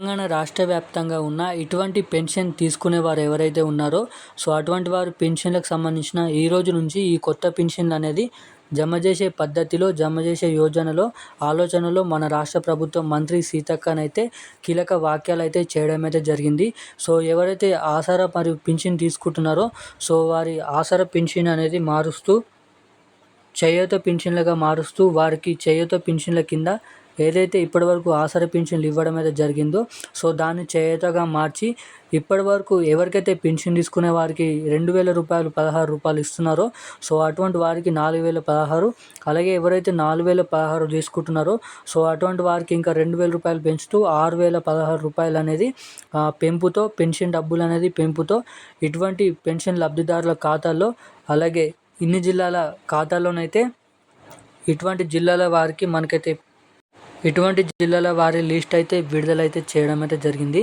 తెలంగాణ రాష్ట్ర వ్యాప్తంగా ఉన్న ఇటువంటి పెన్షన్ తీసుకునేవారు ఎవరైతే ఉన్నారో అటువంటి వారు పెన్షన్లకు సంబంధించిన ఈ రోజు నుంచి ఈ కొత్త పెన్షన్లు అనేది జమ చేసే పద్ధతిలో, జమ చేసే ఆలోచనలో మన రాష్ట్ర ప్రభుత్వం మంత్రి సీతక్కనైతే కీలక వ్యాఖ్యలు అయితే చేయడం అయితే జరిగింది. ఎవరైతే ఆసరా మరియు పింఛన్ తీసుకుంటున్నారో వారి ఆసరా పింఛన్ అనేది మారుస్తూ చేయూత పింఛన్లుగా మారుస్తూ వారికి చేయూత పింఛన్ల కింద ఏదైతే ఇప్పటివరకు ఆసరా పింఛన్లు ఇవ్వడం అయితే జరిగిందో దాన్ని చేయూతగా మార్చి ఇప్పటివరకు ఎవరికైతే పింఛన్ తీసుకునే వారికి 2,000 రూపాయలు 16 రూపాయలు ఇస్తున్నారో అటువంటి వారికి 4,016, అలాగే ఎవరైతే 4,016 తీసుకుంటున్నారో అటువంటి వారికి ఇంకా 2,000 రూపాయలు పెంచుతూ 6,016 రూపాయలు అనేది పెంపుతో పెన్షన్ డబ్బులు అనేది పెంపుతో ఇటువంటి పెన్షన్ లబ్ధిదారుల ఖాతాల్లో, అలాగే ఇన్ని జిల్లాల ఖాతాల్లోనైతే ఇటువంటి జిల్లాల వారి లిస్ట్ అయితే విడుదలైతే చేయడం అయితే జరిగింది.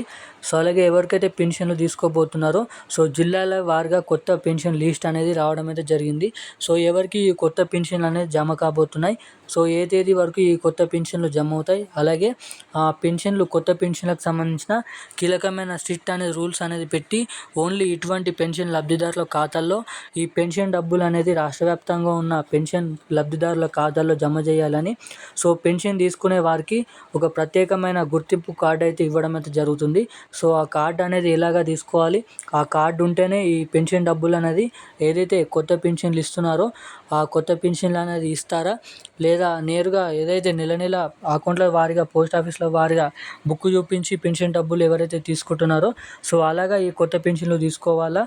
అలాగే ఎవరికైతే పెన్షన్లు తీసుకోబోతున్నారో జిల్లాల వారిగా కొత్త పెన్షన్ లిస్ట్ అనేది రావడం అయితే జరిగింది. ఎవరికి ఈ కొత్త పెన్షన్లు అనేది జమ కాబోతున్నాయి, ఏ తేదీ వరకు ఈ కొత్త పెన్షన్లు జమ అవుతాయి, అలాగే కొత్త పెన్షన్లకు సంబంధించిన కీలకమైన స్ట్రిక్ట్ అనేది రూల్స్ అనేది పెట్టి ఓన్లీ ఇటువంటి పెన్షన్ లబ్ధిదారుల ఖాతాల్లో ఈ పెన్షన్ డబ్బులు అనేది రాష్ట్ర వ్యాప్తంగా ఉన్న పెన్షన్ లబ్ధిదారుల ఖాతాల్లో జమ చేయాలని, పెన్షన్ తీసుకునే వారికి ఒక ప్రత్యేకమైన గుర్తింపు కార్డు అయితే ఇవ్వడం అయితే జరుగుతుంది. ఆ కార్డు అనేది ఎలాగా తీసుకోవాలి, ఆ కార్డు ఉంటేనే ఈ పెన్షన్ డబ్బులు అనేది ఏదైతే కొత్త పెన్షన్లు ఇస్తున్నారో ఆ కొత్త పెన్షన్లు అనేది ఇస్తారా, లేదా నేరుగా ఏదైతే నెల నెల అకౌంట్ల వారీగా పోస్ట్ ఆఫీస్ల వారీగా బుక్ చూపించి పెన్షన్ డబ్బులు ఎవరైతే తీసుకుంటున్నారో అలాగా ఈ కొత్త పెన్షన్లు తీసుకోవాలా,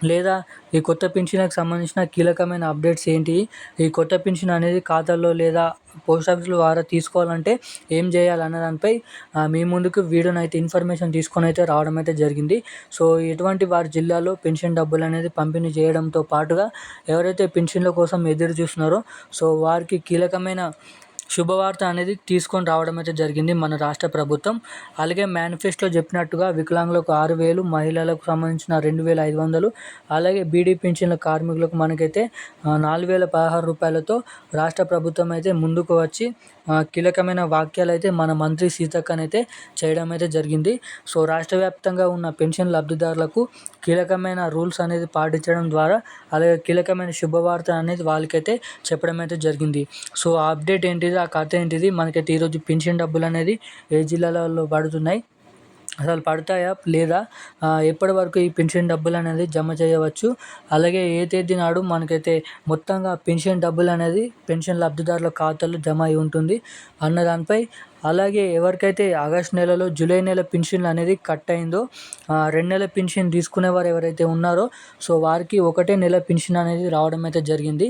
లేదా ఈ కొత్త పెన్షన్లకు సంబంధించిన కీలకమైన అప్డేట్స్ ఏంటి, ఈ కొత్త పెన్షన్ అనేది ఖాతాల్లో లేదా పోస్ట్ ఆఫీసుల ద్వారా తీసుకోవాలంటే ఏం చేయాలన్న దానిపై మీ ముందుకు వీడియోని అయితే ఇన్ఫర్మేషన్ తీసుకొని అయితే రావడం అయితే జరిగింది. ఎటువంటి వారి జిల్లాలో పెన్షన్ డబ్బులు అనేది పంపిణీ చేయడంతో పాటుగా ఎవరైతే పెన్షన్ల కోసం ఎదురు చూస్తున్నారో వారికి కీలకమైన శుభవార్త అనేది తీసుకొని రావడం అయితే జరిగింది మన రాష్ట్ర ప్రభుత్వం. అలాగే మేనిఫెస్టోలో చెప్పినట్టుగా వికలాంగులకు 6,000, మహిళలకు సంబంధించిన 2,500, అలాగే బీడీ పెన్షన్ల కార్మికులకు మనకైతే 4,016 రూపాయలతో రాష్ట్ర ప్రభుత్వం అయితే ముందుకు వచ్చి కీలకమైన వ్యాఖ్యలు అయితే మన మంత్రి సీతక్కనైతే చేయడం అయితే జరిగింది. రాష్ట్ర వ్యాప్తంగా ఉన్న పెన్షన్ లబ్ధిదారులకు కీలకమైన రూల్స్ అనేది పాటించడం ద్వారా, అలాగే కీలకమైన శుభవార్త అనేది వాళ్ళకైతే చెప్పడం అయితే జరిగింది. ఆ అప్డేట్ ఏంటిది, ఆ కథ ఏంటిది, మనకైతే ఈరోజు పెన్షన్ డబ్బులు అనేది ఏ జిల్లాలలో పడుతున్నాయి, అసలు పడతాయా లేదా, ఎప్పటి వరకు ఈ పెన్షన్ డబ్బులు అనేది జమ చేయవచ్చు, అలాగే ఏ తేదీ నాడు మనకైతే మొత్తంగా పెన్షన్ డబ్బులు అనేది పెన్షన్ లబ్ధిదారుల ఖాతాలో జమ అయి ఉంటుంది అన్న దానిపై, అలాగే ఎవరికైతే ఆగస్టు నెలలో జూలై నెల పెన్షన్లు అనేది కట్ అయిందో 2 నెలల పెన్షన్ తీసుకునేవారు ఎవరైతే ఉన్నారో వారికి ఒకటే నెల పెన్షన్ అనేది రావడం అయితే జరిగింది.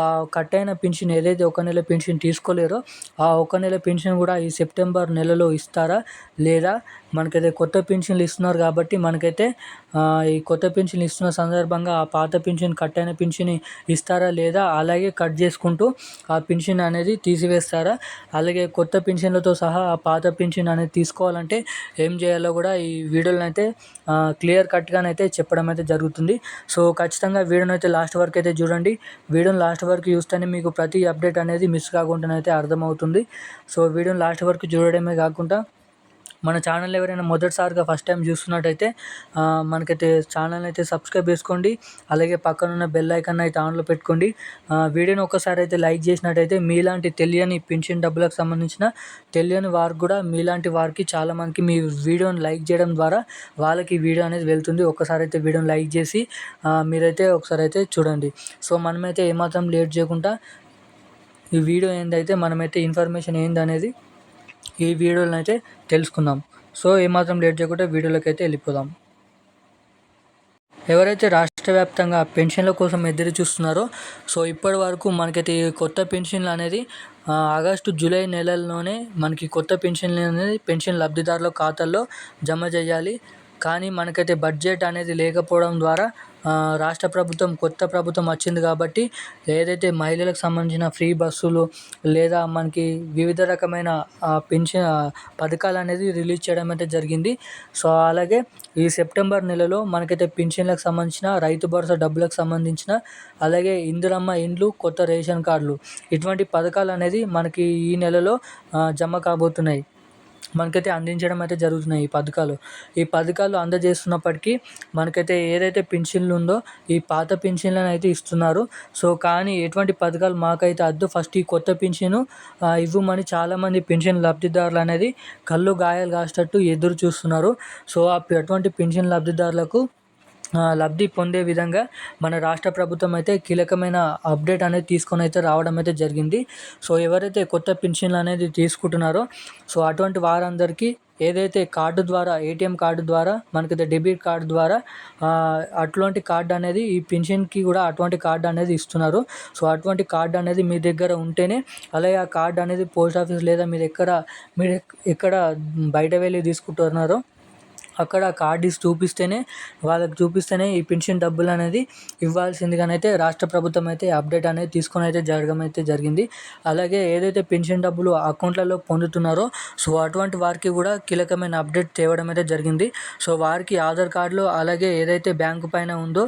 ఆ కట్ అయిన పెన్షన్ ఏదైతే ఒక నెల పెన్షన్ తీసుకోలేరో ఆ ఒక నెల పెన్షన్ కూడా ఈ సెప్టెంబర్ నెలలో ఇస్తారా, లేదా మనకైతే కొత్త పెన్షన్లు ఇస్తున్నారు కాబట్టి మనకైతే ఈ కొత్త పెన్షన్లు ఇస్తున్న సందర్భంగా ఆ పాత పెన్షన్ కట్ అయిన పెన్షన్ ఇస్తారా, లేదా అలాగే కట్ చేసుకుంటూ ఆ పెన్షన్ అనేది తీసివేస్తారా, అలాగే కొత్త పెన్షన్లతో సహా ఆ పాత పెన్షన్ అనేది తీసుకోవాలంటే ఏం చేయాలో కూడా ఈ వీడియోలో అయితే క్లియర్ కట్గానైతే చెప్పడం అయితే జరుగుతుంది. ఖచ్చితంగా వీడియోని అయితే లాస్ట్ వరకు అయితే చూడండి. వీడియోని లాస్ట్ వరకు చూస్తేనే మీకు ప్రతి అప్డేట్ అనేది మిస్ కాకుండా అయితే అర్థమవుతుంది. వీడియోని లాస్ట్ వరకు చూడడమే కాకుండా మన ఛానల్ ఎవరైనా మొదటిసారిగా ఫస్ట్ టైం చూస్తున్నట్టయితే మనకైతే ఛానల్ అయితే సబ్స్క్రైబ్ చేసుకోండి, అలాగే పక్కనున్న బెల్ ఐకాన్ అయితే ఆన్లో పెట్టుకోండి. వీడియోని ఒకసారి అయితే లైక్ చేసినట్టయితే మీలాంటి తెలియని పెన్షన్ డబ్బులకు సంబంధించిన తెలియని వారికి కూడా, మీలాంటి వారికి చాలామందికి మీ వీడియోని లైక్ చేయడం ద్వారా వాళ్ళకి వీడియో అనేది వెళ్తుంది. ఒకసారి అయితే వీడియోని లైక్ చేసి మీరైతే ఒకసారి అయితే చూడండి. మనమైతే ఏమాత్రం లేట్ చేయకుండా ఈ వీడియో ఏందైతే మనమైతే ఇన్ఫర్మేషన్ ఏందనేది ఈ వీడియోలో అయితే తెలుసుకుందాం. ఏమాత్రం లేట్ చేయకుండా వీడియోలోకి అయితే వెళ్ళిపోదాం. ఎవరైతే రాష్ట్ర వ్యాప్తంగా పెన్షన్ల కోసం ఎదురు చూస్తున్నారో ఇప్పటి వరకు మనకైతే కొత్త పెన్షన్లు అనేది ఆగస్టు జూలై నెలల్లోనే మనకి కొత్త పెన్షన్లు అనేది పెన్షన్ లబ్ధిదారుల ఖాతాల్లో జమ చేయాలి. కానీ మనకైతే బడ్జెట్ అనేది లేకపోవడం ద్వారా రాష్ట్ర ప్రభుత్వం కొత్త ప్రభుత్వం వచ్చింది కాబట్టి ఏదైతే మహిళలకు సంబంధించిన ఫ్రీ బస్సులు లేదా మనకి వివిధ రకమైన పెన్షన్ పథకాలు అనేది రిలీజ్ చేయడం అయితే జరిగింది. అలాగే ఈ సెప్టెంబర్ నెలలో మనకైతే పెన్షన్లకు సంబంధించిన, రైతు భరోసా డబ్బులకు సంబంధించిన, అలాగే ఇందిరమ్మ ఇండ్లు, కొత్త రేషన్ కార్డులు ఇటువంటి పథకాలు అనేది మనకి ఈ నెలలో జమ కాబోతున్నాయి. మనకైతే అందించడం అయితే జరుగుతున్నాయి ఈ పథకాలు అందజేస్తున్నప్పటికీ మనకైతే ఏదైతే పింఛన్లు ఉందో ఈ పాత పింఛన్లను అయితే ఇస్తున్నారు. సో కానీ ఎటువంటి పథకాలు మాకైతే వద్దు, ఫస్ట్ ఈ కొత్త పింఛను ఇవ్వమని చాలామంది పింఛన్ లబ్ధిదారులు అనేది కళ్ళు గాయాలు కాసేటట్టు ఎదురు చూస్తున్నారు. సో అటువంటి పింఛన్ లబ్ధిదారులకు లబ్ధి పొందే విధంగా మన రాష్ట్ర ప్రభుత్వం అయితే కీలకమైన అప్డేట్ అనేది తీసుకొని అయితే రావడం అయితే జరిగింది. సో ఎవరైతే కొత్త పింఛన్లు అనేది తీసుకుంటున్నారో సో అటువంటి వారందరికీ ఏదైతే కార్డు ద్వారా, ఏటీఎం కార్డు ద్వారా, మనకైతే డెబిట్ కార్డు ద్వారా అటువంటి కార్డు అనేది ఈ పింఛన్కి కూడా అటువంటి కార్డు అనేది ఇస్తున్నారు. సో అటువంటి కార్డు అనేది మీ దగ్గర ఉంటేనే, అలాగే ఆ కార్డు అనేది పోస్ట్ ఆఫీస్ లేదా మీరు ఎక్కడ బయట వెళ్ళి తీసుకుంటున్నారో అక్కడ కార్డు వాళ్ళకి చూపిస్తేనే ఈ పెన్షన్ డబ్బులు అనేది ఇవ్వాల్సిందిగానైతే రాష్ట్ర ప్రభుత్వం అయితే అప్డేట్ అనేది తీసుకొని అయితే జరగడం అయితే జరిగింది. అలాగే ఏదైతే పెన్షన్ డబ్బులు అకౌంట్లలో పొందుతున్నారో సో అటువంటి వారికి కూడా కీలకమైన అప్డేట్ తేవడం అయితే జరిగింది. సో వారికి ఆధార్ కార్డులో అలాగే ఏదైతే బ్యాంకు పైన ఉందో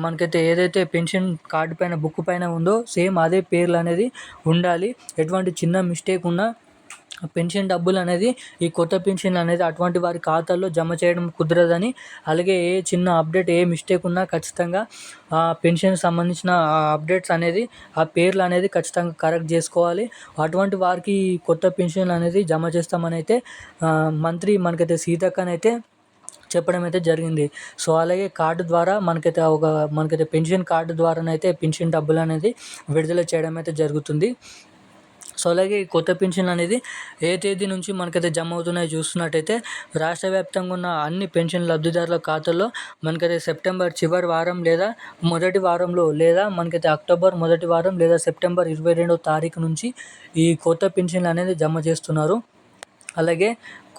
మనకైతే ఏదైతే పెన్షన్ కార్డు పైన బుక్ పైన ఉందో సేమ్ అదే పేర్లు అనేది ఉండాలి. ఎటువంటి చిన్న మిస్టేక్ ఉన్నా పెన్షన్ డబ్బులు అనేది ఈ కొత్త పెన్షన్లు అనేది అటువంటి వారి ఖాతాల్లో జమ చేయడం కుదరదని, అలాగే ఏ చిన్న అప్డేట్ ఏ మిస్టేక్ ఉన్నా ఖచ్చితంగా పెన్షన్కి సంబంధించిన అప్డేట్స్ అనేది ఆ పేర్లు అనేది ఖచ్చితంగా కరెక్ట్ చేసుకోవాలి. అటువంటి వారికి కొత్త పెన్షన్లు అనేది జమ చేస్తామని అయితే మంత్రి మనకైతే సీతక్కనైతే చెప్పడం అయితే జరిగింది. సో అలాగే కార్డు ద్వారా మనకైతే పెన్షన్ కార్డు ద్వారానైతే పెన్షన్ డబ్బులు అనేది విడుదల చేయడం అయితే జరుగుతుంది. సో అలాగే ఈ కొత్త పెన్షన్ అనేది ఏ తేదీ నుంచి మనకైతే జమ అవుతున్నాయో చూస్తున్నట్టయితే రాష్ట్ర వ్యాప్తంగా ఉన్న అన్ని పెన్షన్ లబ్ధిదారుల ఖాతాల్లో మనకైతే సెప్టెంబర్ చివరి వారం లేదా మొదటి వారంలో, లేదా మనకైతే అక్టోబర్ మొదటి వారం లేదా సెప్టెంబర్ 22వ తారీఖు నుంచి ఈ కొత్త పెన్షన్లు అనేది జమ చేస్తున్నారు. అలాగే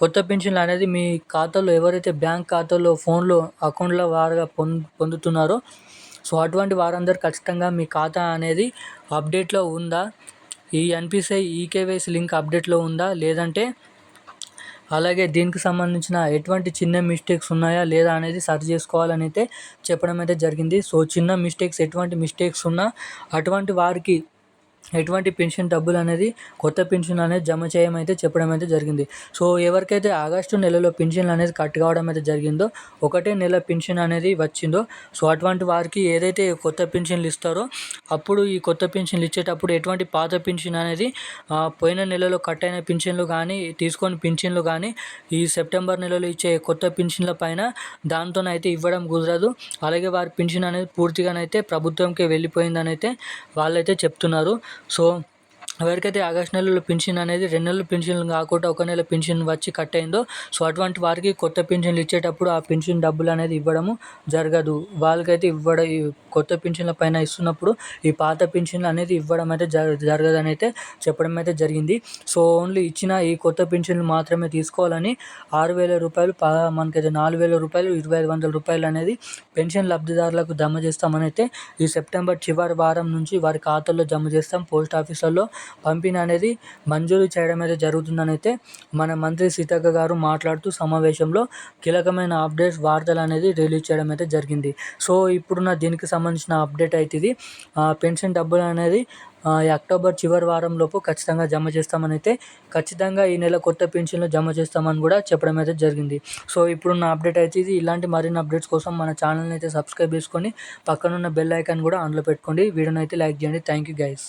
కొత్త పెన్షన్లు అనేది మీ ఖాతాలో ఎవరైతే బ్యాంక్ ఖాతాలో ఫోన్లో అకౌంట్ల వారుగా పొందుతున్నారో సో అటువంటి వారందరూ ఖచ్చితంగా మీ ఖాతా అనేది అప్డేట్లో ఉందా, ఈ ఎన్పిసిఐ ఈకేవైసీ లింక్ అప్డేట్లో ఉందా, లేదంటే అలాగే దీనికి సంబంధించిన ఎటువంటి చిన్న మిస్టేక్స్ ఉన్నాయా లేదా అనేది సరి చేసుకోవాలని అయితే చెప్పడం అయితే జరిగింది. సో చిన్న మిస్టేక్స్ ఎటువంటి మిస్టేక్స్ ఉన్నా అటువంటి వారికి ఎటువంటి పెన్షన్ డబ్బులు అనేది కొత్త పెన్షన్ అనేది జమ చేయమైతే చెప్పడం అయితే జరిగింది. సో ఎవరికైతే ఆగస్టు నెలలో పెన్షన్లు అనేది కట్ కావడం అయితే జరిగిందో, ఒకటే నెల పెన్షన్ అనేది వచ్చిందో సో అటువంటి వారికి ఏదైతే కొత్త పెన్షన్లు ఇస్తారో అప్పుడు ఈ కొత్త పెన్షన్లు ఇచ్చేటప్పుడు ఎటువంటి పాత పెన్షన్ అనేది పోయిన నెలలో కట్ అయిన పెన్షన్లు కానీ, తీసుకొని పెన్షన్లు కానీ ఈ సెప్టెంబర్ నెలలో ఇచ్చే కొత్త పెన్షన్ల పైన దాంతోనైతే ఇవ్వడం కుదరదు. అలాగే వారి పెన్షన్ అనేది పూర్తిగానైతే ప్రభుత్వంకే వెళ్ళిపోయిందని అయితే వాళ్ళైతే చెప్తున్నారు. సో ఎవరికైతే ఆగస్టు నెలలో పెన్షన్ అనేది 2 నెలల పెన్షన్లు కాకుండా 1 నెల పెన్షన్ వచ్చి కట్ అయిందో సో అటువంటి వారికి కొత్త పెన్షన్లు ఇచ్చేటప్పుడు ఆ పెన్షన్ డబ్బులు అనేది ఇవ్వడము జరగదు. వాళ్ళకైతే ఈ కొత్త పెన్షన్ల పైన ఇస్తున్నప్పుడు ఈ పాత పెన్షన్లు అనేది ఇవ్వడం అయితే జరగదని అయితే చెప్పడం అయితే జరిగింది. సో ఓన్లీ ఇచ్చిన ఈ కొత్త పెన్షన్లు మాత్రమే తీసుకోవాలని 6,000 రూపాయలు మనకైతే 4,000 రూపాయలు 2,500 రూపాయలు అనేది పెన్షన్ లబ్ధిదారులకు జమ చేస్తామని అయితే ఈ సెప్టెంబర్ చివరి వారం నుంచి వారి ఖాతాల్లో జమ చేస్తాం, పోస్ట్ ఆఫీసుల్లో పంపిణీ అనేది మంజూరు చేయడం అయితే జరుగుతుందని అయితే మన మంత్రి సీతక్క గారు మాట్లాడుతూ సమావేశంలో కీలకమైన అప్డేట్స్ వార్తలు అనేది రిలీజ్ చేయడం అయితే జరిగింది. సో ఇప్పుడున్న దీనికి సంబంధించిన అప్డేట్ అయితే ఇది. పెన్షన్ డబ్బులు అనేది అక్టోబర్ చివరి వారం లోపు ఖచ్చితంగా జమ చేస్తామని అయితే, ఖచ్చితంగా ఈ నెల కొత్త పెన్షన్లు జమ చేస్తామని కూడా చెప్పడం అయితే జరిగింది. సో ఇప్పుడున్న అప్డేట్ అయితే ఇది. ఇలాంటి మరిన్ని అప్డేట్స్ కోసం మన ఛానల్ని అయితే సబ్స్క్రైబ్ చేసుకొని పక్కనున్న బెల్ ఐకాన్ కూడా ఆన్లో పెట్టుకోండి. వీడియోని అయితే లైక్ చేయండి. Thank you guys.